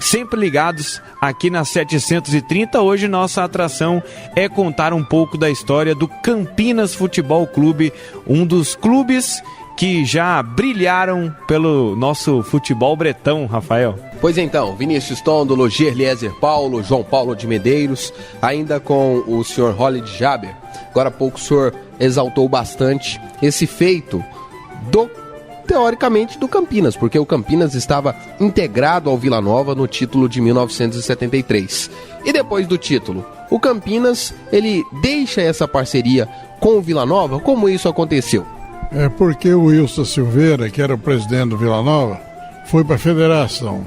sempre ligados aqui na 730. Hoje nossa atração é contar um pouco da história do Campinas Futebol Clube, um dos clubes que já brilharam pelo nosso futebol bretão, Rafael. Pois então, Vinícius Tondolo, Gerliezer Paulo, João Paulo de Medeiros, ainda com o senhor Holid Jaber. Agora há pouco o senhor exaltou bastante esse feito teoricamente do Campinas, porque o Campinas estava integrado ao Vila Nova no título de 1973. E depois do título, o Campinas, ele deixa essa parceria com o Vila Nova? Como isso aconteceu? É porque o Wilson Silveira, que era o presidente do Vila Nova, foi para a federação.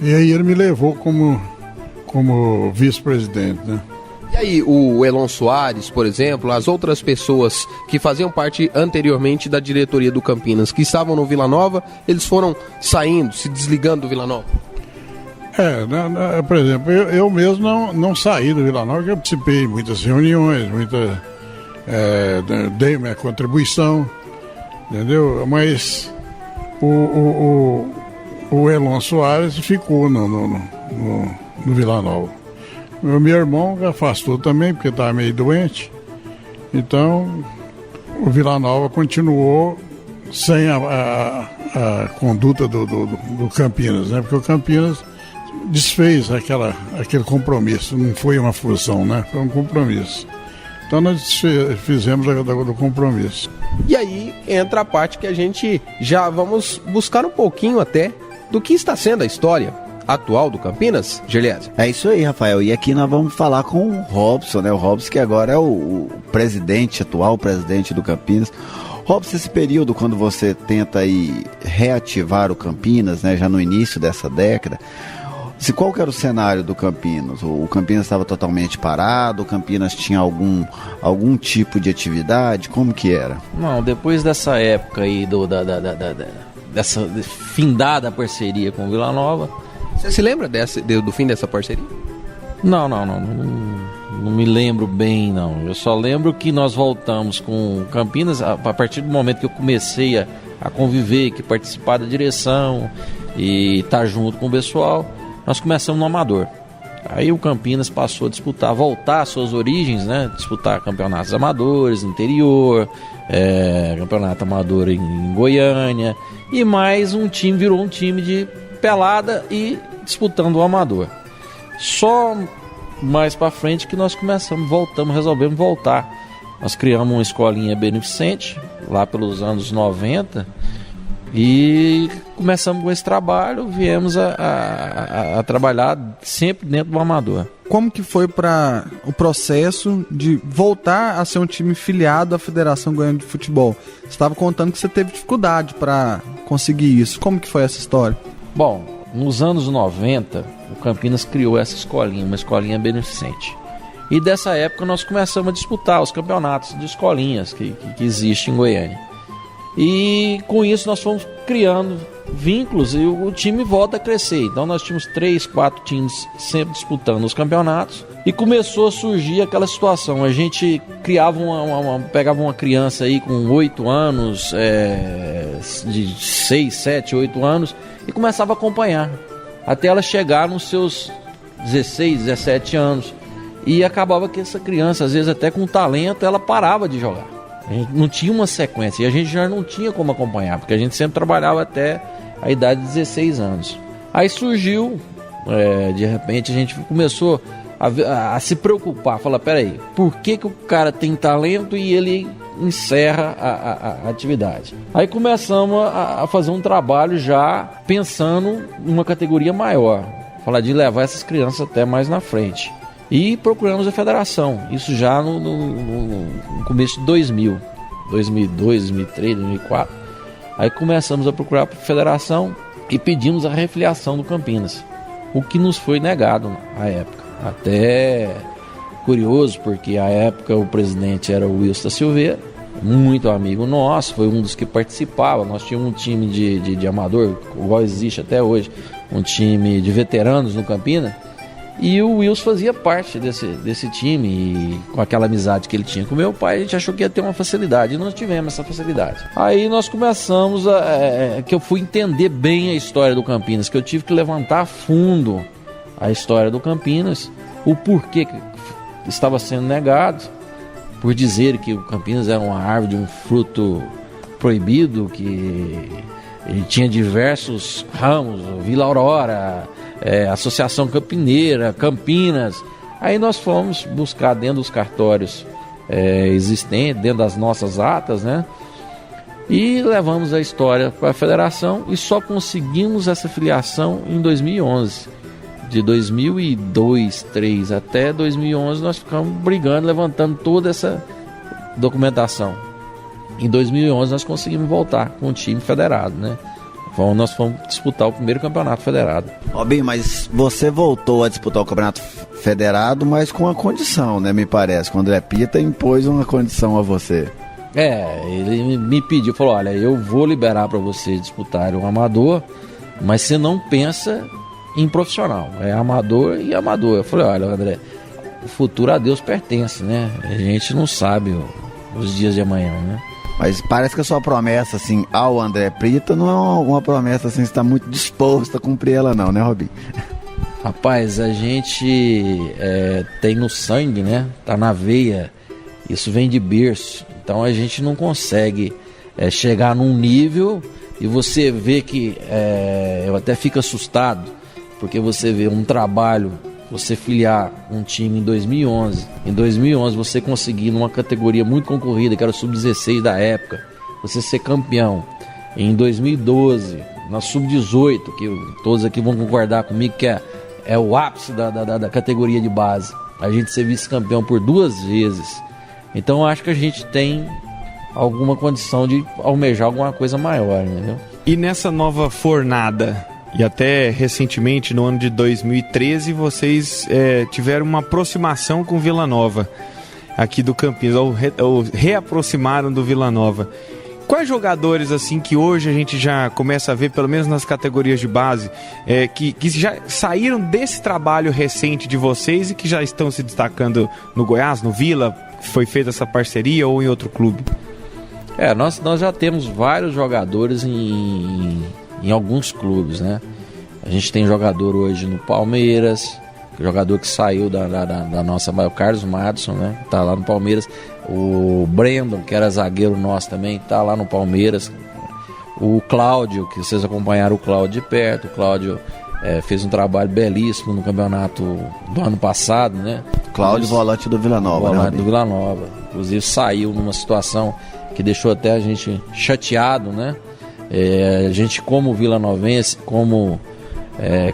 E aí ele me levou como vice-presidente, né? E aí o Elon Soares, por exemplo, as outras pessoas que faziam parte anteriormente da diretoria do Campinas, que estavam no Vila Nova, eles foram saindo, se desligando do Vila Nova? Por exemplo, eu mesmo não saí do Vila Nova, porque eu participei de muitas reuniões, dei minha contribuição, entendeu? Mas o Elon Soares ficou no Vila Nova. O meu irmão afastou também, porque estava meio doente. Então, o Vila Nova continuou sem a conduta do Campinas, né? Porque o Campinas desfez aquele compromisso. Não foi uma fusão, né? Foi um compromisso. Então, nós fizemos do compromisso. E aí entra a parte que a gente já vamos buscar um pouquinho até do que está sendo a história atual do Campinas, Gerliezer. É isso aí, Rafael. E aqui nós vamos falar com o Robson, né? O Robson que agora é o atual presidente do Campinas. Robson, esse período quando você tenta aí reativar o Campinas, né? Já no início dessa década, qual que era o cenário do Campinas? O Campinas estava totalmente parado? O Campinas tinha algum tipo de atividade? Como que era? Não, depois dessa época aí dessa findada parceria com o Vila Nova. Você se lembra do fim dessa parceria? Não me lembro bem, não. Eu só lembro que nós voltamos com Campinas a partir do momento que eu comecei a conviver, que participar da direção e estar junto com o pessoal. Nós começamos no amador. Aí o Campinas passou a voltar às suas origens, né? Disputar campeonatos amadores no interior, campeonato amador em Goiânia, e mais virou um time de pelada e disputando o amador. Só mais pra frente que nós resolvemos voltar. Nós criamos uma escolinha beneficente lá pelos anos 90 e começamos com esse trabalho, viemos a trabalhar sempre dentro do amador. Como que foi para o processo de voltar a ser um time filiado à Federação Goiana de Futebol? Você estava contando que você teve dificuldade para conseguir isso. Como que foi essa história? Bom, nos anos 90, o Campinas criou essa escolinha, uma escolinha beneficente. E dessa época nós começamos a disputar os campeonatos de escolinhas que existem em Goiânia. E com isso nós fomos criando vínculos e o time volta a crescer. Então nós tínhamos 3, 4 times sempre disputando os campeonatos. E começou a surgir aquela situação. A gente criava pegava uma criança aí com 8 anos, de 6, 7, 8 anos, e começava a acompanhar. Até ela chegar nos seus 16, 17 anos. E acabava que essa criança, às vezes até com talento, ela parava de jogar. A gente não tinha uma sequência e a gente já não tinha como acompanhar, porque a gente sempre trabalhava até a idade de 16 anos. Aí surgiu de repente a gente começou a se preocupar, falar, peraí, por que o cara tem talento e ele encerra a atividade? Aí começamos a fazer um trabalho já pensando numa categoria maior, falar de levar essas crianças até mais na frente. E procuramos a federação, isso já no começo de 2000, 2002, 2003, 2004. Aí começamos a procurar a federação e pedimos a refiliação do Campinas, o que nos foi negado à época. Até curioso, porque à época o presidente era o Wilson Silveira, muito amigo nosso, foi um dos que participava. Nós tínhamos um time de amador, igual existe até hoje, um time de veteranos no Campinas, e o Wilson fazia parte desse time, e com aquela amizade que ele tinha com meu pai, a gente achou que ia ter uma facilidade, e nós tivemos essa facilidade. Aí nós começamos que eu fui entender bem a história do Campinas, que eu tive que levantar a fundo a história do Campinas, o porquê que estava sendo negado, por dizer que o Campinas era uma árvore de um fruto proibido, que ele tinha diversos ramos, Vila Aurora, Associação Campineira, Campinas. Aí nós fomos buscar dentro dos cartórios existentes, dentro das nossas atas, né? E levamos a história para a federação e só conseguimos essa filiação em 2011. De 2002, 2003 até 2011 nós ficamos brigando, levantando toda essa documentação. Em 2011 nós conseguimos voltar com o time federado, né? Nós fomos disputar o primeiro campeonato federado. Robinho, mas você voltou a disputar o campeonato federado, mas com uma condição, né? Me parece, quando o André Pita impôs uma condição a você. Ele me pediu, falou, olha, eu vou liberar para você disputar o amador, mas você não pensa em profissional, é amador e amador. Eu falei, olha, André, o futuro a Deus pertence, né? A gente não sabe os dias de amanhã, né? Mas parece que a sua promessa, assim, ao André Pita não é uma promessa, assim, que você está muito disposto a cumprir ela não, né, Robinho? Rapaz, a gente tem no sangue, né? Tá na veia, isso vem de berço. Então a gente não consegue chegar num nível e você vê que eu até fico assustado, porque você vê um trabalho, você filiar um time em 2011. Em 2011 você conseguir numa categoria muito concorrida, que era o Sub-16 da época, você ser campeão. Em 2012, na Sub-18, que todos aqui vão concordar comigo que é o ápice da categoria de base. A gente ser vice-campeão por 2 vezes. Então eu acho que a gente tem alguma condição de almejar alguma coisa maior, entendeu? E nessa nova fornada, e até recentemente, no ano de 2013, vocês tiveram uma aproximação com Vila Nova, aqui do Campinas, ou reaproximaram do Vila Nova. Quais jogadores, assim, que hoje a gente já começa a ver, pelo menos nas categorias de base, que já saíram desse trabalho recente de vocês e que já estão se destacando no Goiás, no Vila? Foi feita essa parceria ou em outro clube? Nós já temos vários jogadores em alguns clubes, né? A gente tem jogador hoje no Palmeiras, jogador que saiu da nossa, o Carlos Madison, né? Tá lá no Palmeiras. O Brandon, que era zagueiro nosso também, tá lá no Palmeiras. O Cláudio, que vocês acompanharam o Cláudio de perto. O Cláudio fez um trabalho belíssimo no campeonato do ano passado, né? Cláudio, volante do Vila Nova, volante do Vila Nova. Inclusive saiu numa situação que deixou até a gente chateado, né? A gente, como vilanovense, como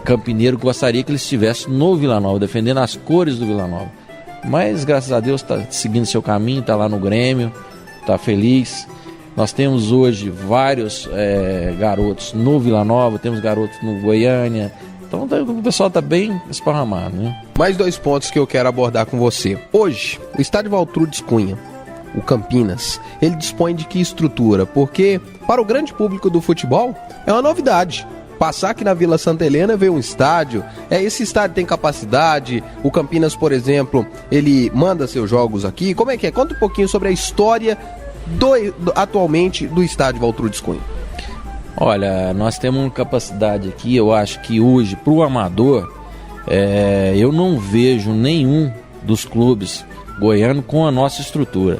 campineiro, gostaria que ele estivesse no Vila Nova, defendendo as cores do Vila Nova. Mas graças a Deus está seguindo seu caminho, está lá no Grêmio, está feliz. Nós temos hoje vários garotos no Vila Nova, temos garotos no Goiânia. Então o pessoal está bem esparramado, né? Mais 2 pontos que eu quero abordar com você. Hoje, o estádio Valtrudes Cunha, o Campinas, ele dispõe de que estrutura? Porque para o grande público do futebol é uma novidade. Passar aqui na Vila Santa Helena, ver um estádio, esse estádio tem capacidade, o Campinas, por exemplo, ele manda seus jogos aqui, como é que é? Conta um pouquinho sobre a história atualmente do estádio Valtrudes Cunha. Olha, nós temos uma capacidade aqui, eu acho que hoje, para o amador, eu não vejo nenhum dos clubes goianos com a nossa estrutura.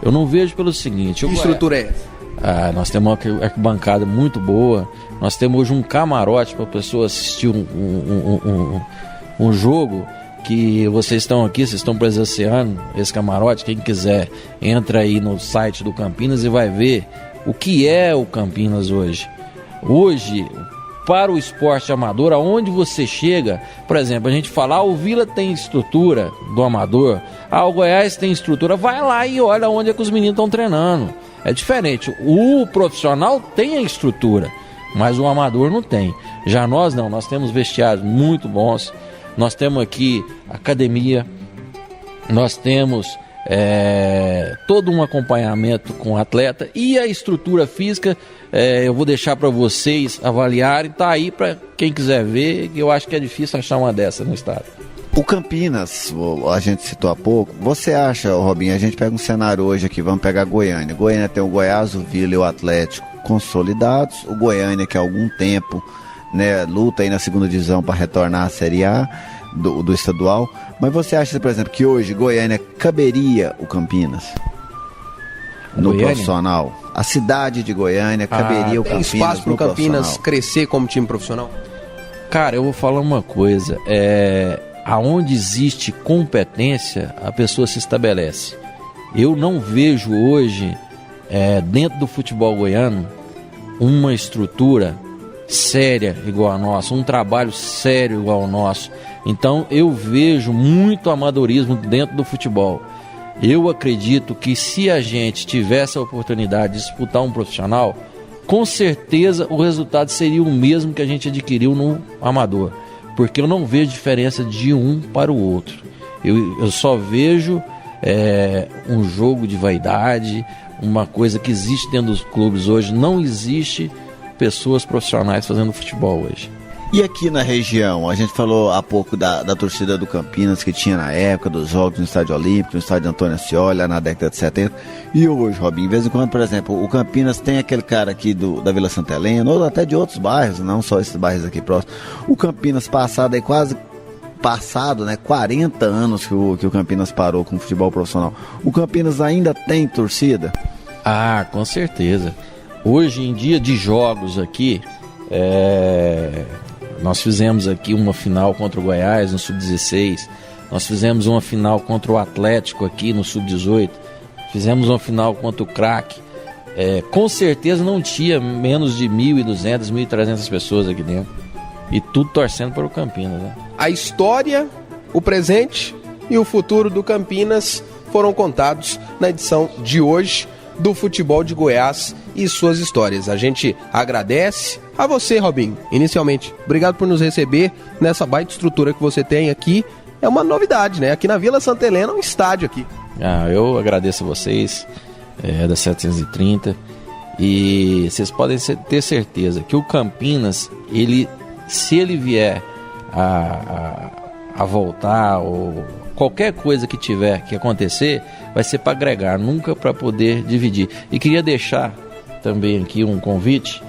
Eu não vejo pelo seguinte... Que estrutura é essa? Nós temos uma arquibancada muito boa. Nós temos hoje um camarote para a pessoa assistir um jogo que vocês estão aqui, vocês estão presenciando esse camarote. Quem quiser, entra aí no site do Campinas e vai ver o que é o Campinas hoje. Hoje, para o esporte amador, aonde você chega, por exemplo, a gente fala, o Vila tem estrutura do amador, o Goiás tem estrutura, vai lá e olha onde é que os meninos estão treinando. É diferente, o profissional tem a estrutura, mas o amador não tem. Já nós não, nós temos vestiários muito bons, nós temos aqui academia, nós temos todo um acompanhamento com o atleta e a estrutura física, eu vou deixar para vocês avaliarem, tá aí para quem quiser ver, que eu acho que é difícil achar uma dessa no estado. O Campinas, a gente citou há pouco, você acha, Robinho, a gente pega um cenário hoje aqui, vamos pegar Goiânia. Goiânia tem o Goiás, o Vila e o Atlético consolidados, o Goiânia que há algum tempo, né, luta aí na segunda divisão para retornar à Série A do estadual, mas você acha, por exemplo, que hoje Goiânia caberia o Campinas no profissional? A cidade de Goiânia caberia o Campinas tem espaço para o Campinas crescer como time profissional? Cara, eu vou falar uma coisa, aonde existe competência, a pessoa se estabelece. Eu não vejo hoje, dentro do futebol goiano, uma estrutura séria igual a nossa, um trabalho sério igual ao nosso. Então eu vejo muito amadorismo dentro do futebol. Eu acredito que se a gente tivesse a oportunidade de disputar um profissional, com certeza o resultado seria o mesmo que a gente adquiriu no amador, porque eu não vejo diferença de um para o outro. Eu só vejo um jogo de vaidade, uma coisa que existe dentro dos clubes hoje. Não existe pessoas profissionais fazendo futebol hoje. E aqui na região, a gente falou há pouco da torcida do Campinas que tinha na época dos jogos no Estádio Olímpico, no Estádio Antônio Ascioli, lá na década de 70. E hoje, Robinho, de vez em quando, por exemplo, o Campinas tem aquele cara aqui da Vila Santa Helena, ou até de outros bairros, não só esses bairros aqui próximos. O Campinas passado, né, 40 anos que o Campinas parou com o futebol profissional. O Campinas ainda tem torcida? Com certeza. Hoje em dia de jogos aqui, nós fizemos aqui uma final contra o Goiás no Sub-16, nós fizemos uma final contra o Atlético aqui no Sub-18, fizemos uma final contra o Crack. Com certeza não tinha menos de 1.200, 1.300 pessoas aqui dentro. E tudo torcendo para o Campinas, né? A história, o presente e o futuro do Campinas foram contados na edição de hoje do Futebol de Goiás e suas histórias. A gente agradece a você, Robinho, inicialmente. Obrigado por nos receber nessa baita estrutura que você tem aqui. É uma novidade, né? Aqui na Vila Santa Helena, um estádio aqui. Eu agradeço a vocês, da 730. E vocês podem ter certeza que o Campinas, se ele vier a voltar, ou qualquer coisa que tiver que acontecer, vai ser para agregar, nunca para poder dividir. E queria deixar também aqui um convite.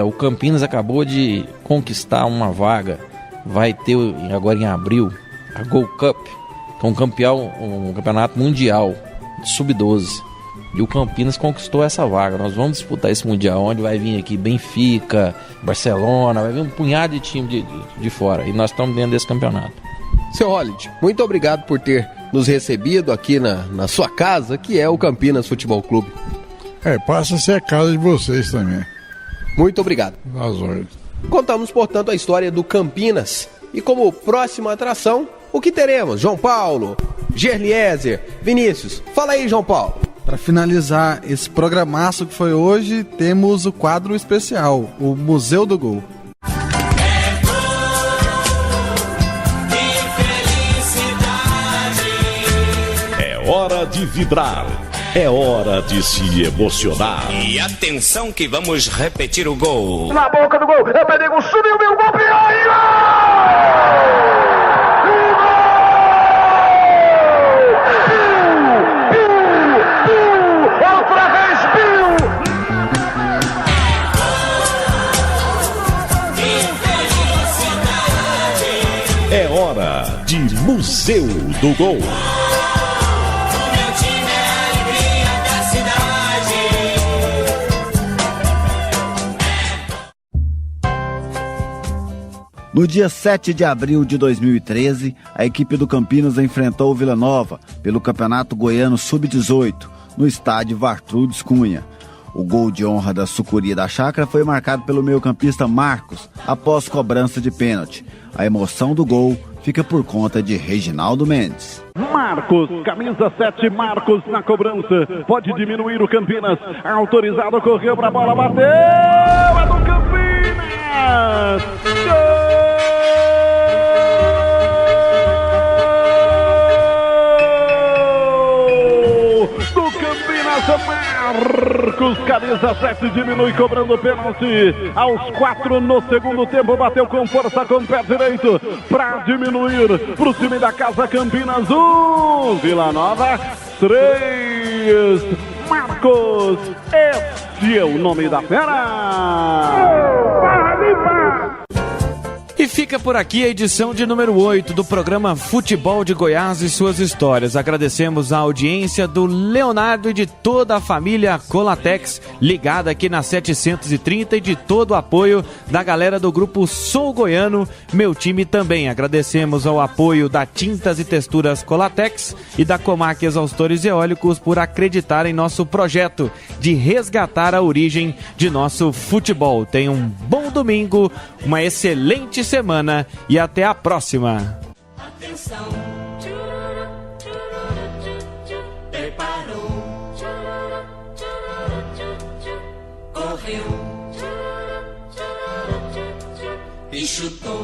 O Campinas acabou de conquistar uma vaga, vai ter agora em abril a Gold Cup, que é um campeonato mundial de Sub-12. E o Campinas conquistou essa vaga. Nós vamos disputar esse mundial, onde vai vir aqui Benfica, Barcelona, vai vir um punhado de time de fora. E nós estamos dentro desse campeonato. Seu Holliday, muito obrigado por ter nos recebido aqui na sua casa, que é o Campinas Futebol Clube. Passa a ser a casa de vocês também. Muito obrigado. Às ordens. Contamos, portanto, a história do Campinas. E como próxima atração, o que teremos? João Paulo, Gerliezer, Vinícius. Fala aí, João Paulo. Para finalizar esse programaço que foi hoje, temos o quadro especial, o Museu do Gol. É hora de vibrar, é hora de se emocionar. E atenção que vamos repetir o gol. Na boca do gol, é Pedro, subiu, meu gol, e gol! É hora de Museu do Gol. No dia 7 de abril de 2013, a equipe do Campinas enfrentou o Vila Nova pelo Campeonato Goiano Sub-18, no estádio Vartrudes Cunha. O gol de honra da Sucuri da Chácara foi marcado pelo meio-campista Marcos, após cobrança de pênalti. A emoção do gol fica por conta de Reginaldo Mendes. Marcos, camisa 7, Marcos na cobrança. Pode diminuir o Campinas. Autorizado, correu pra bola, bateu! É do Campinas! Gol! Marcos, camisa 7, diminui cobrando pênalti aos 4 no segundo tempo, bateu com força com o pé direito para diminuir para o time da casa. Campinas 1, Vila Nova 3. Marcos, esse é o nome da fera. E fica por aqui a edição de número 8 do programa Futebol de Goiás e suas histórias. Agradecemos a audiência do Leonardo e de toda a família Colatex, ligada aqui na 730, e de todo o apoio da galera do grupo Sou Goiano, meu time também. Agradecemos ao apoio da Tintas e Texturas Colatex e da Comac Exaustores Eólicos por acreditar em nosso projeto de resgatar a origem de nosso futebol. Tenha um bom domingo, uma excelente semana e até a próxima. Atenção, preparou, correu e chutou.